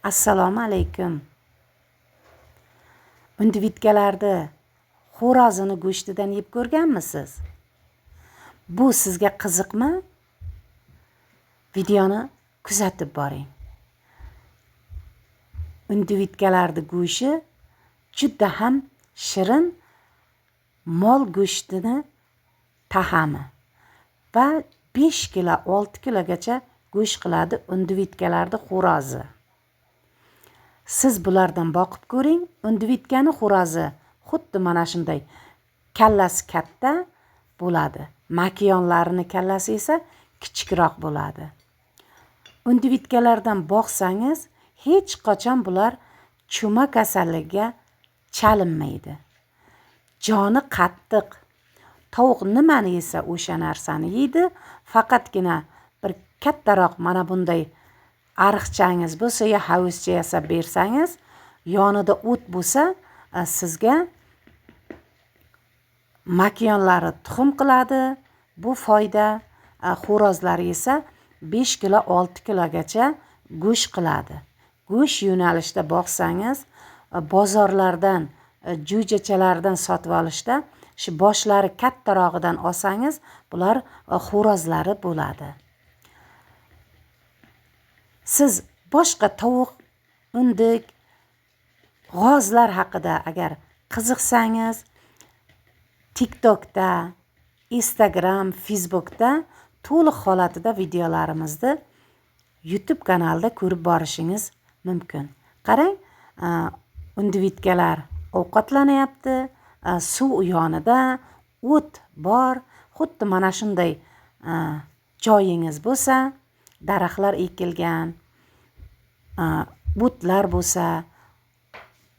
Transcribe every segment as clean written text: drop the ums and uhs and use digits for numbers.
Assalomu alaykum. Individkalarda xo'rozini go'shtidan yeb ko'rganmisiz? Bu sizga qiziqmi? Videoni kuzatib boring. Individkalarda go'shti juda ham shirin mol go'shtini tahami va 5 kilo 6 kilogacha go'sht qiladi individkalarda xo'rozi. Siz bulardan boqib ko'ring. Individkani xo'rozi xuddi mana shunday kallasi katta bo'ladi. Makiyonlarini kallasi esa kichikroq bo'ladi. Individkalardan boqsangiz, hech qachon bular cho'ma kasalligiga chalinmaydi. Joni qattiq. Tovuq nimani yesa o'sha narsani yeydi. Faqatgina bir kattaroq mana bunday ariqchangiz bo'lsa yo hovuzcha yasab bersangiz, yonida o't bo'lsa, sizga makiyonlari tuxum qiladi. Bu foyda. Xo'rozlari esa 5 kilo 6 kilogacha go'sht qiladi. Go'sht yo'nalishda boqsangiz, bozorlardan, jo'jachalardan sotib olishda shu boshlari kattarog'idan olsangiz, bular xo'rozlari bo'ladi. Siz boshqa tovuq, undik, g'ozlar haqida agar qiziqsangiz, TikTokda, Instagram, Facebookda to'liq holatida videolarimizni YouTube kanalida ko'rib borishingiz mumkin. Qarang, individkalar ovqatlanyapti, suv yonida o't bor. Xuddi mana shunday joyingiz bo'lsa, daraxtlar ekilgan, o'tlar bo'lsa,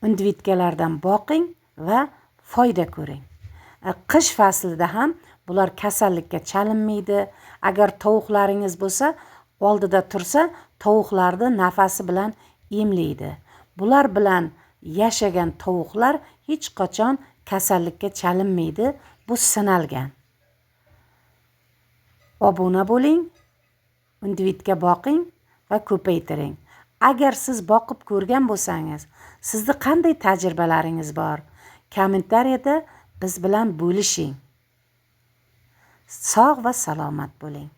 individkalardan boqing va foyda ko'ring. Qish faslida ham bular kasallikka chalinmaydi. Agar tovuqlaringiz bo'lsa, oldida tursa, tovuqlarni nafasi bilan emlaydi. Bular bilan yashagan tovuqlar hech qachon kasallikka chalinmaydi. Bu sinalgan. Obuna bo'ling, individga boqing va ko'paytiring. Agar siz boqib ko'rgan bo'lsangiz, sizda qanday tajribalaringiz bor? Kommentariyada biz bilan bo'lishing. Sog' va salomat bo'ling.